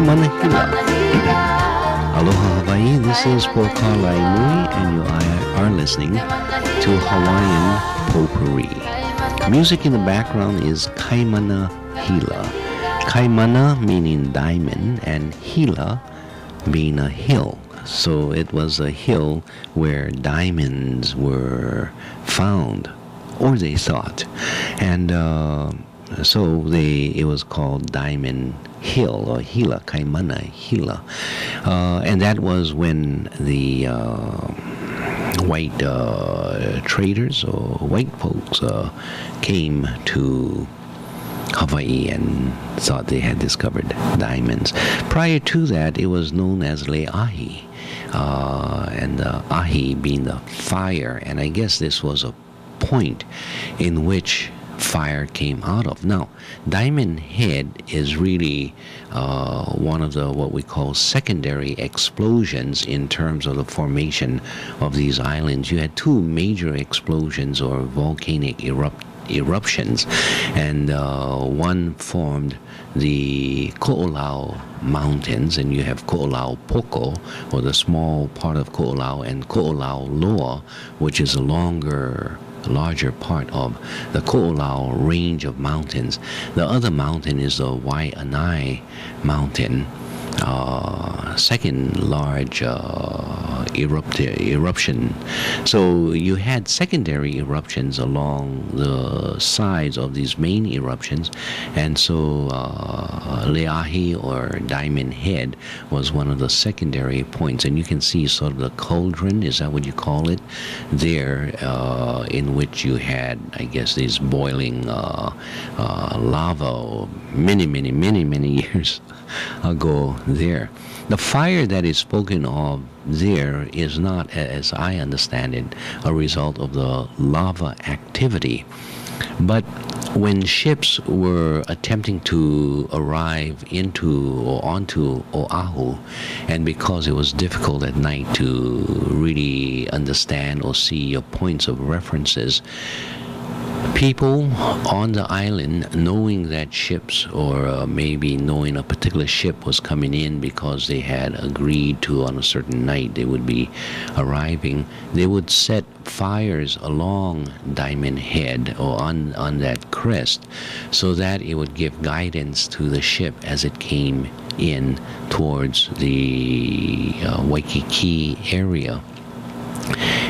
Kaimana Hila. Aloha Hawaii, this is Poka'a Lainui, and you are listening to Hawaiian Potpourri. Music in the background is Kaimana Hila. Kaimana meaning diamond, and Hila being a hill. So it was a hill where diamonds were found, or they thought. And so it was called Diamond Hill, or Hila, Kaimana Hila. And that was when the white traders or white folks came to Hawaii and thought they had discovered diamonds. Prior to that, it was known as Le'ahi, and ahi being the fire, and I guess this was a point in which fire came out of. Now, Diamond Head is really one of the what we call secondary explosions in terms of the formation of these islands. You had two major explosions or volcanic eruptions, and one formed the Ko'olau Mountains, and you have Ko'olau Poko, or the small part of Ko'olau, and Ko'olau Loa, which is a larger part of the Ko'olau range of mountains. The other mountain is the Waianae Mountain, second large eruption. So you had secondary eruptions along the sides of these main eruptions, and so Le'ahi, or Diamond Head, was one of the secondary points. And you can see sort of the cauldron, is that what you call it, there, in which you had, I guess, these boiling lava many years ago there. The fire that is spoken of there is not, as I understand it, a result of the lava activity. But when ships were attempting to arrive into or onto Oahu, and because it was difficult at night to really understand or see your points of references, people on the island, knowing that ships, or maybe knowing a particular ship was coming in because they had agreed to on a certain night they would be arriving, they would set fires along Diamond Head or on that crest, so that it would give guidance to the ship as it came in towards the Waikiki area.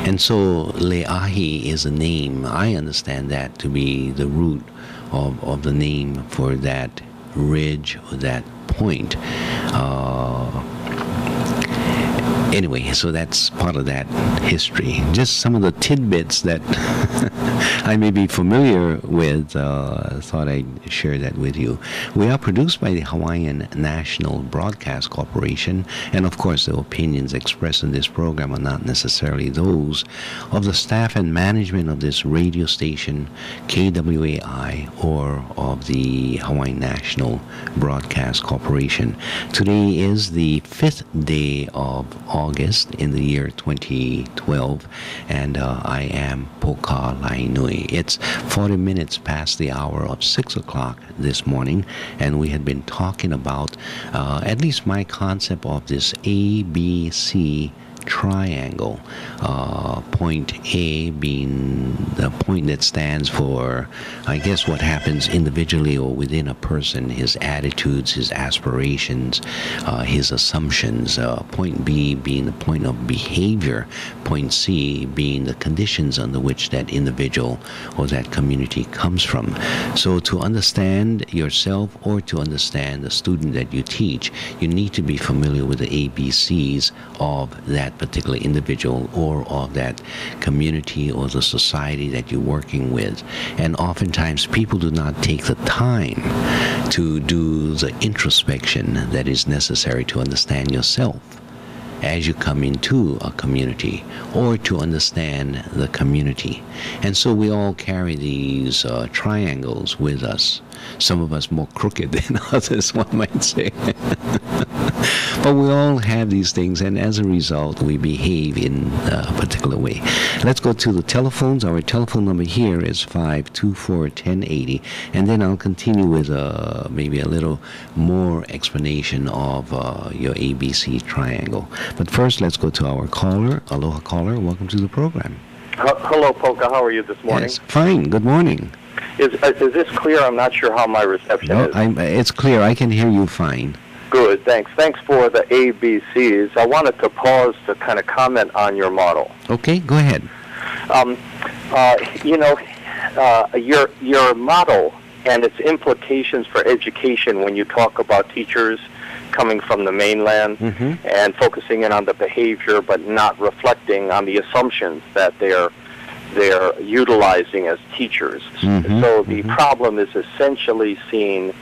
And so Le'ahi is a name. I understand that to be the root of the name for that ridge or that point. Anyway, so that's part of that history. Just some of the tidbits that I may be familiar with, thought I'd share that with you. We are produced by the Hawaiian National Broadcast Corporation, and of course the opinions expressed in this program are not necessarily those of the staff and management of this radio station, KWAI, or of the Hawaiian National Broadcast Corporation. Today is the 5th day of August in the year 2012, and I am Poka'a Lainui. It's 40 minutes past the hour of 6 o'clock this morning, and we had been talking about at least my concept of this ABC triangle. Point A being the point that stands for, I guess, what happens individually or within a person, his attitudes, his aspirations, his assumptions. Point B being the point of behavior. Point C being the conditions under which that individual or that community comes from. So to understand yourself or to understand the student that you teach, you need to be familiar with the ABCs of that particular individual or of that community or the society that you're working with. And oftentimes people do not take the time to do the introspection that is necessary to understand yourself as you come into a community, or to understand the community. And so we all carry these triangles with us, some of us more crooked than others, one might say. But we all have these things, and as a result, we behave in a particular way. Let's go to the telephones. Our telephone number here is 524-1080, and then I'll continue with maybe a little more explanation of your ABC triangle. But first, let's go to our caller. Aloha, caller. Welcome to the program. Hello, Polka. How are you this morning? Yes, fine. Good morning. Is this clear? I'm not sure how my reception is. It's clear. I can hear you fine. Good, thanks. Thanks for the ABCs. I wanted to pause to kind of comment on your model. Okay, go ahead. Your model and its implications for education when you talk about teachers coming from the mainland and focusing in on the behavior but not reflecting on the assumptions that they're utilizing as teachers. So the problem is essentially seen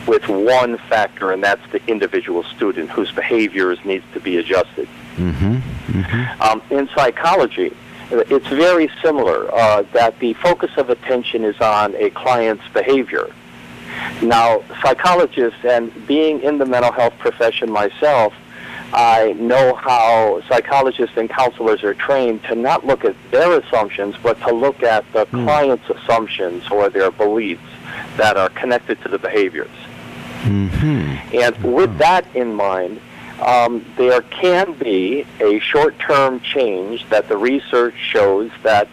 with one factor, and that's the individual student whose behaviors needs to be adjusted. In psychology, it's very similar, that the focus of attention is on a client's behavior. Now, psychologists, and being in the mental health profession myself, I know how psychologists and counselors are trained to not look at their assumptions, but to look at the client's assumptions or their beliefs that are connected to the behaviors. And with that in mind, there can be a short-term change that the research shows that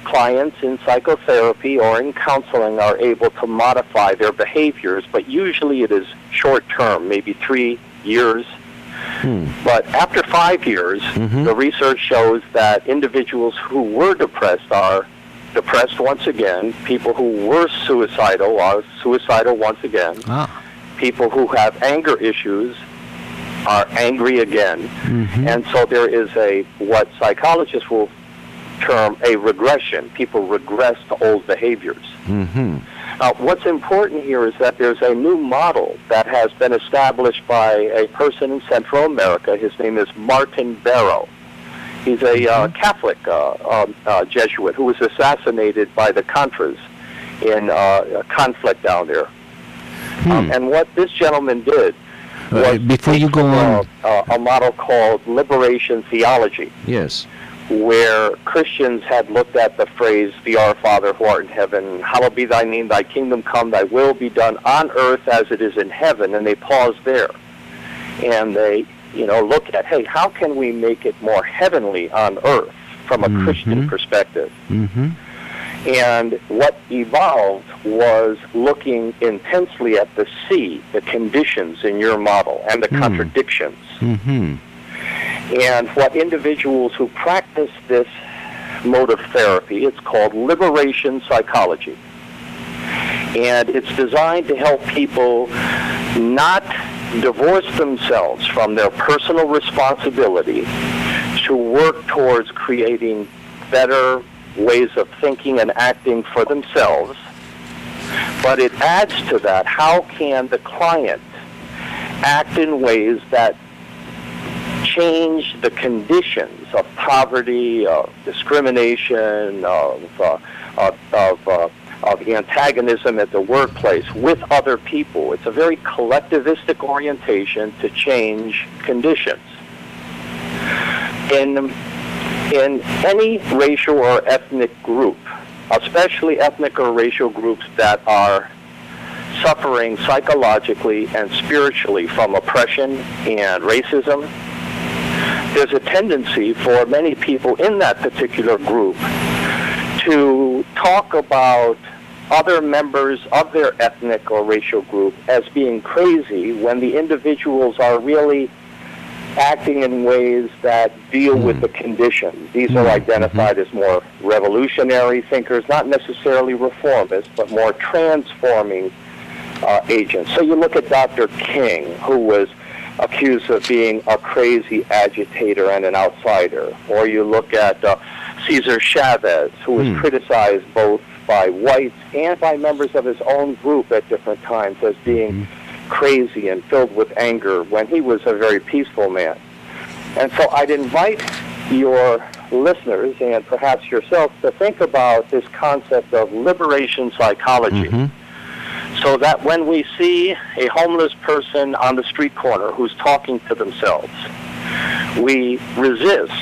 clients in psychotherapy or in counseling are able to modify their behaviors, but usually it is short-term, maybe 3 years. But after 5 years, the research shows that individuals who were depressed are depressed once again. People who were suicidal are suicidal once again. People who have anger issues are angry again. And so there is what psychologists will term a regression. People regress to old behaviors. What's important here is that there's a new model that has been established by a person in Central America. His name is Martin Barrow. He's a Catholic Jesuit who was assassinated by the Contras in a conflict down there. And what this gentleman did was before you go on, a model called liberation theology. Yes. Where Christians had looked at the phrase, "The Our Father who art in heaven, hallowed be thy name, thy kingdom come, thy will be done on earth as it is in heaven," and they paused there. And they, look at, hey, how can we make it more heavenly on earth from a Christian perspective? And what evolved was looking intensely at the C, the conditions in your model, and the contradictions. And what individuals who practice this mode of therapy, it's called liberation psychology. And it's designed to help people not divorce themselves from their personal responsibility to work towards creating better ways of thinking and acting for themselves. But it adds to that, how can the client act in ways that change the conditions of poverty, of discrimination, of antagonism at the workplace with other people. It's a very collectivistic orientation to change conditions. In any racial or ethnic group, especially ethnic or racial groups that are suffering psychologically and spiritually from oppression and racism, there's a tendency for many people in that particular group to talk about other members of their ethnic or racial group as being crazy when the individuals are really acting in ways that deal with the conditions. These are identified as more revolutionary thinkers, not necessarily reformists, but more transforming agents. So you look at Dr. King, who was accused of being a crazy agitator and an outsider. Or you look at Cesar Chavez, who was criticized both by whites and by members of his own group at different times as being crazy and filled with anger when he was a very peaceful man. And so I'd invite your listeners and perhaps yourself to think about this concept of liberation psychology. So that when we see a homeless person on the street corner who's talking to themselves, we resist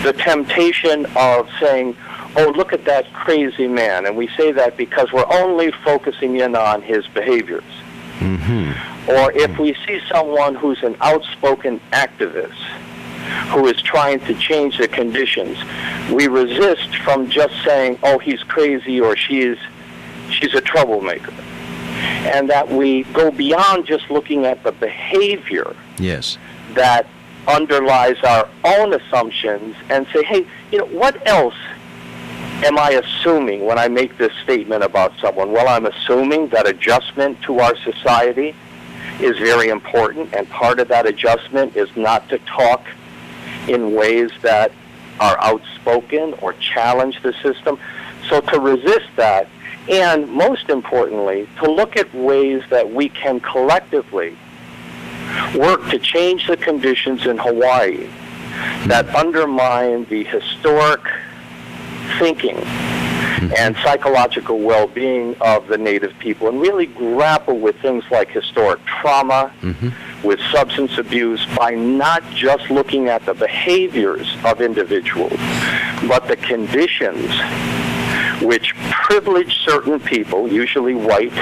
the temptation of saying, oh, look at that crazy man. And we say that because we're only focusing in on his behaviors. Or if we see someone who's an outspoken activist who is trying to change the conditions, we resist from just saying, oh, he's crazy or she's a troublemaker. And that we go beyond just looking at the behavior that underlies our own assumptions and say, hey, what else am I assuming when I make this statement about someone? Well, I'm assuming that adjustment to our society is very important, and part of that adjustment is not to talk in ways that are outspoken or challenge the system. So to resist that, and most importantly, to look at ways that we can collectively work to change the conditions in Hawaii that undermine the historic thinking and psychological well-being of the Native people, and really grapple with things like historic trauma, with substance abuse, by not just looking at the behaviors of individuals, but the conditions which privilege certain people, usually white,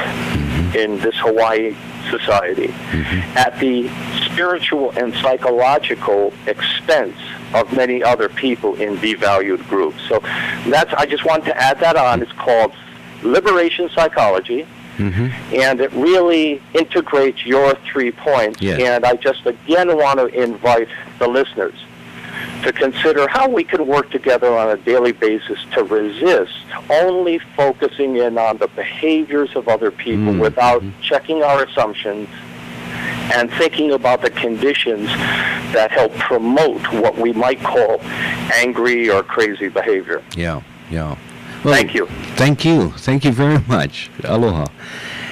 in this Hawaii society, at the spiritual and psychological expense of many other people in devalued groups. So I just want to add that on. It's called Liberation Psychology, and it really integrates your 3 points. And I just again want to invite the listeners to consider how we can work together on a daily basis to resist only focusing in on the behaviors of other people without checking our assumptions and thinking about the conditions that help promote what we might call angry or crazy behavior. Well, thank you. Thank you very much. Aloha.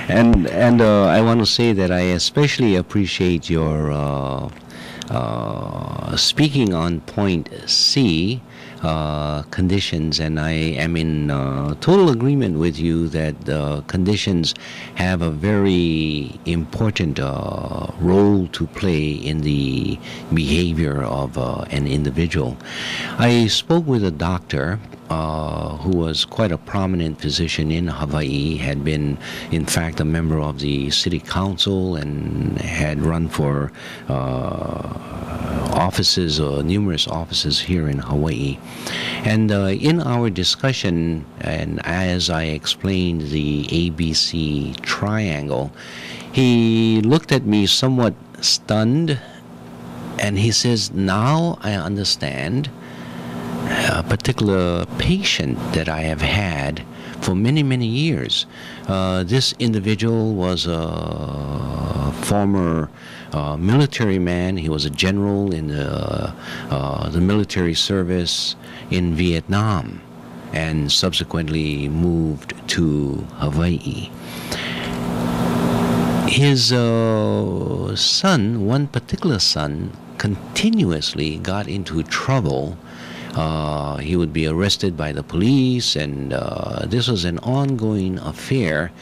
And I want to say that I especially appreciate your speaking on point C, conditions, and I am in total agreement with you that conditions have a very important role to play in the behavior of an individual. I spoke with a doctor who was quite a prominent physician in Hawaii, had been, in fact, a member of the city council and had run for offices, numerous offices here in Hawaii. And in our discussion, and as I explained the ABC triangle, he looked at me somewhat stunned, and he says, now I understand a particular patient that I have had for many, many years. This individual was a former military man. He was a general in the military service in Vietnam and subsequently moved to Hawaii. His son, one particular son, continuously got into trouble. He would be arrested by the police, and this was an ongoing affair.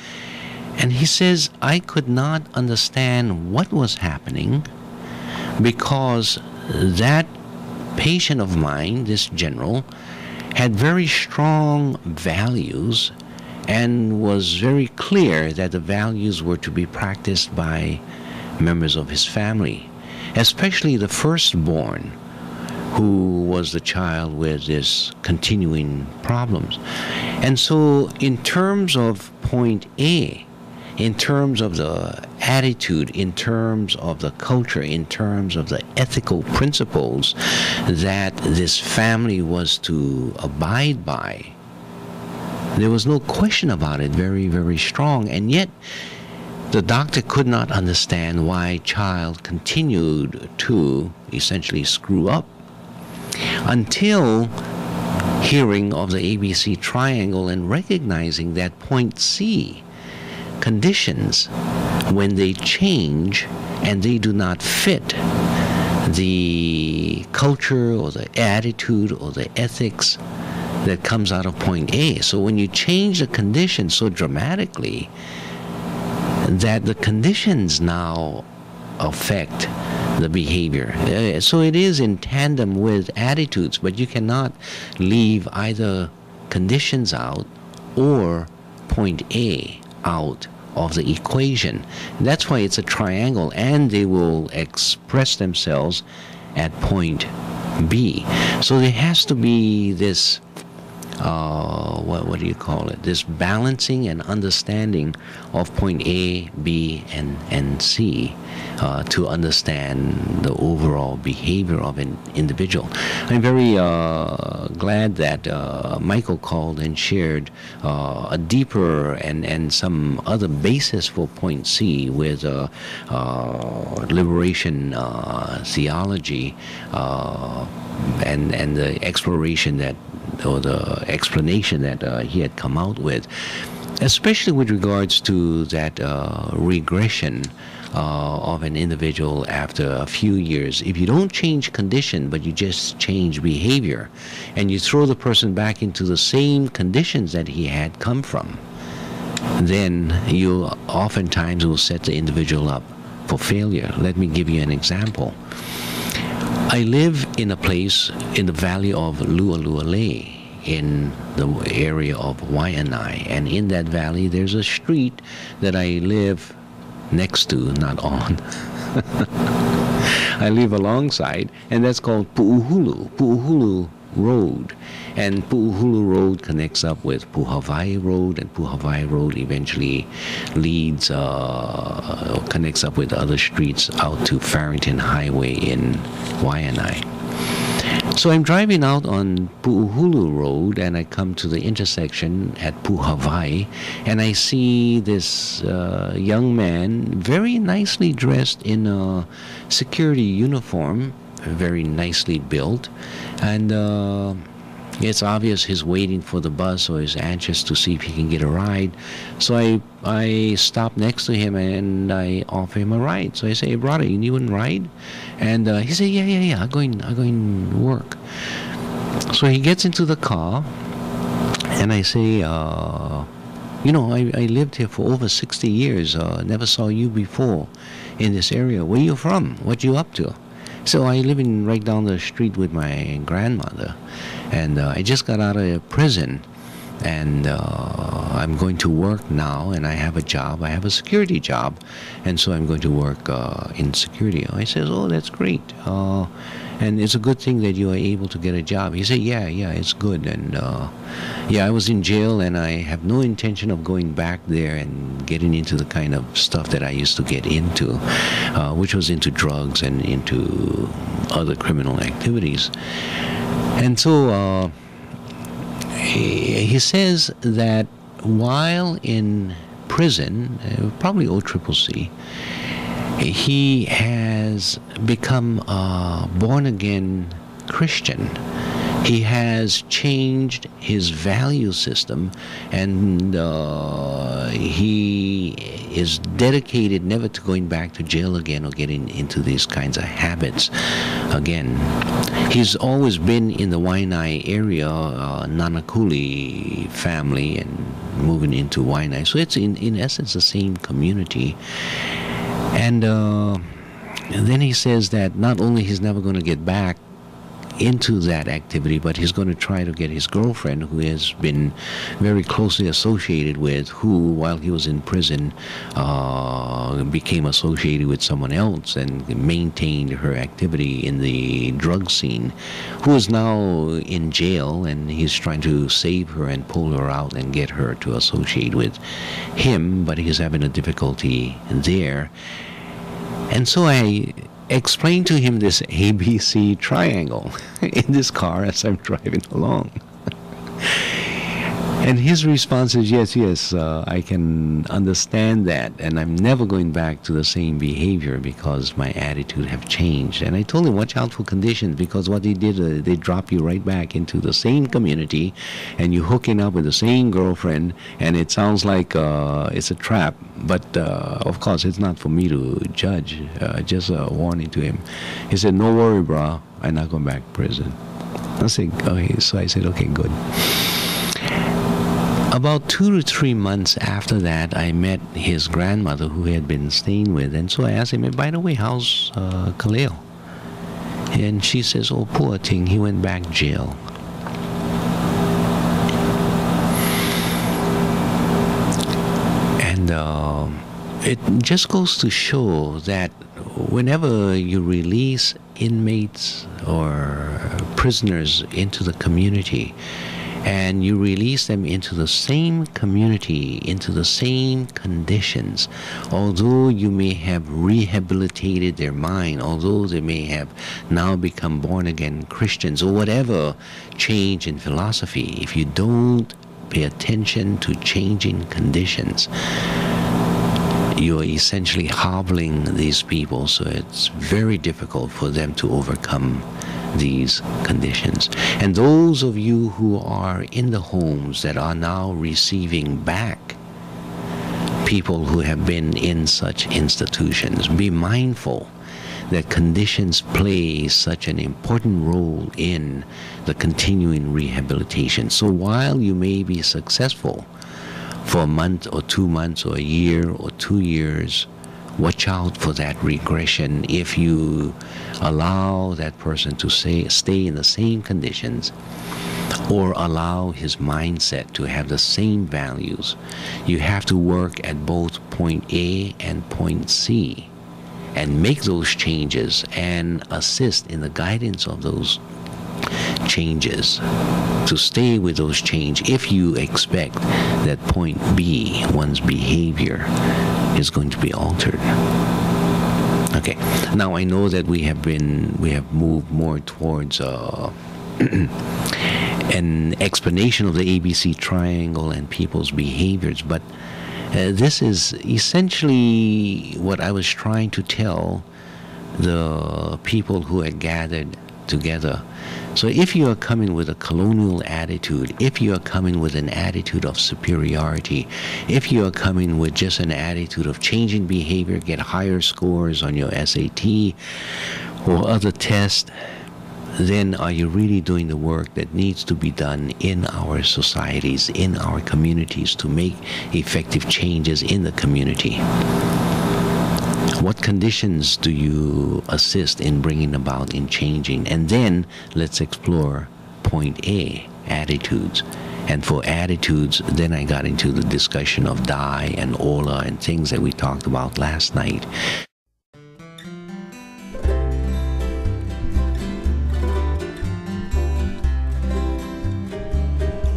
And he says, I could not understand what was happening because that patient of mine, this general, had very strong values and was very clear that the values were to be practiced by members of his family, especially the firstborn, who was the child with this continuing problems. And so in terms of point A, in terms of the attitude, in terms of the culture, in terms of the ethical principles that this family was to abide by, there was no question about it, very, very strong. And yet the doctor could not understand why child continued to essentially screw up, until hearing of the ABC triangle and recognizing that point C, conditions, when they change and they do not fit the culture or the attitude or the ethics that comes out of point A. So when you change the conditions so dramatically, that the conditions now affect the behavior. So it is in tandem with attitudes, but you cannot leave either conditions out or point A out of the equation. That's why it's a triangle, and they will express themselves at point B. So there has to be this what do you call it? This balancing and understanding of point A, B, and C to understand the overall behavior of an individual. I'm very glad that Michael called and shared a deeper and some other basis for point C with liberation theology and the exploration that, or the explanation that he had come out with, especially with regards to that regression of an individual after a few years. If you don't change condition, but you just change behavior, and you throw the person back into the same conditions that he had come from, then you oftentimes will set the individual up for failure. Let me give you an example. I live in a place in the valley of Lualualei, in the area of Waianae, and in that valley there's a street that I live next to, not on. I live alongside, and that's called Pu'uhulu Road. And Pu'uhulu Road connects up with Puhawai Road, and Puhawai Road eventually leads, connects up with other streets out to Farrington Highway in Waianae. So I'm driving out on Pu'uhulu Road, and I come to the intersection at Puhawai, and I see this young man, very nicely dressed in a security uniform, very nicely built, and it's obvious he's waiting for the bus, or he's anxious to see if he can get a ride. So I stop next to him and I offer him a ride. So I say, "Hey, brother, you need one ride?" And he said, yeah, I'm going to work. So he gets into the car, and I say, you know, I lived here for over 60 years. Never saw you before in this area. Where you from? What you up to? So I live in right down the street with my grandmother, and I just got out of prison, and I'm going to work now, and I have a job. I have a security job, and so I'm going to work in security. I says, "Oh, that's great, and it's a good thing that you are able to get a job." He said, yeah, it's good, and yeah, I was in jail, and I have no intention of going back there and getting into the kind of stuff that I used to get into, which was into drugs and into other criminal activities. And so he says that while in prison, probably OCCC, he has become a born-again Christian. He has changed his value system, and he is dedicated never to going back to jail again or getting into these kinds of habits again. He's always been in the Waianae area, Nanakuli family, and moving into Waianae. So it's in essence the same community. And then he says that not only he's never going to get back into that activity, but he's going to try to get his girlfriend, who has been very closely associated with, who while he was in prison became associated with someone else and maintained her activity in the drug scene, who is now in jail, and he's trying to save her and pull her out and get her to associate with him, but he's having a difficulty there. And so I explained to him this ABC triangle in this car as I'm driving along. And his response is, yes, I can understand that, and I'm never going back to the same behavior because my attitude have changed. And I told him, watch out for conditions, because what they did, they drop you right back into the same community, and you're hooking up with the same girlfriend, and it sounds like it's a trap. But of course, it's not for me to judge. Just a warning to him. He said, "No worry, bro, I'm not going back to prison." I said, okay. So I said, okay, good. About 2 to 3 months after that, I met his grandmother who he had been staying with. And so I asked him, by the way, how's Kaleo? And she says, oh, poor thing, he went back jail. And it just goes to show that whenever you release inmates or prisoners into the community, and you release them into the same community, into the same conditions, although you may have rehabilitated their mind, although they may have now become born-again Christians, or whatever change in philosophy, if you don't pay attention to changing conditions, you're essentially hobbling these people, so it's very difficult for them to overcome these conditions. And those of you who are in the homes that are now receiving back people who have been in such institutions, be mindful that conditions play such an important role in the continuing rehabilitation. So while you may be successful for a month or 2 months or a year or 2 years, watch out for that regression if you allow that person to stay in the same conditions, or allow his mindset to have the same values. You have to work at both point A and point C and make those changes and assist in the guidance of those changes, to stay with those changes if you expect that point B, one's behavior, is going to be altered. Okay, now I know that we have moved more towards an explanation of the ABC triangle and people's behaviors, but this is essentially what I was trying to tell the people who had gathered together. So if you are coming with a colonial attitude, if you are coming with an attitude of superiority, if you are coming with just an attitude of changing behavior, get higher scores on your SAT or other tests, then are you really doing the work that needs to be done in our societies, in our communities, to make effective changes in the community? What conditions do you assist in bringing about, in changing? And then let's explore point A, attitudes. And for attitudes, then I got into the discussion of Dai and Ola and things that we talked about last night.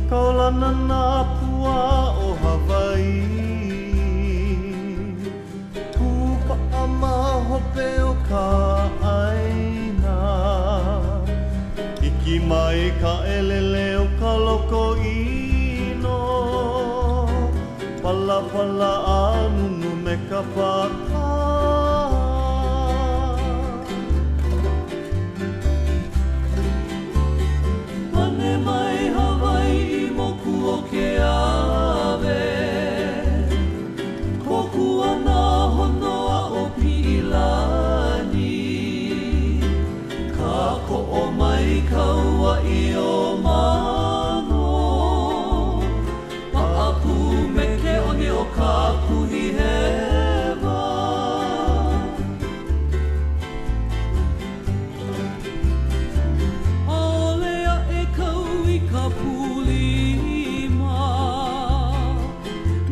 Kaulana na pua o Hawaii, hope o ka aina, iki mai ka elele o ka loko ino, pala pala anunu me ka paka. Pane mai Hawaii moku o ke ave, koku ana honoa o Pilani, ka ko'o mai kaua I o mano, pa'apu me ke one o ka kuhi hewa. Aolea e kau I ka pulima,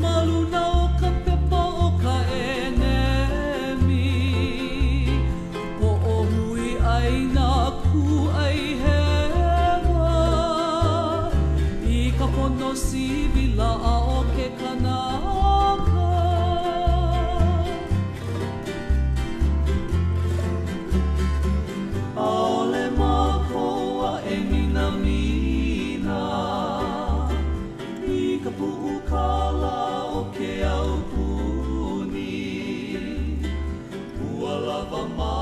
maluna o ka pepa o ka enemi, po'ohui ai nā ku ai hewa, I ka pono sivila a o ke kanaka. Aole mākoa e mina mina, I ka pu'ukala o ke au puni, ua lava mai.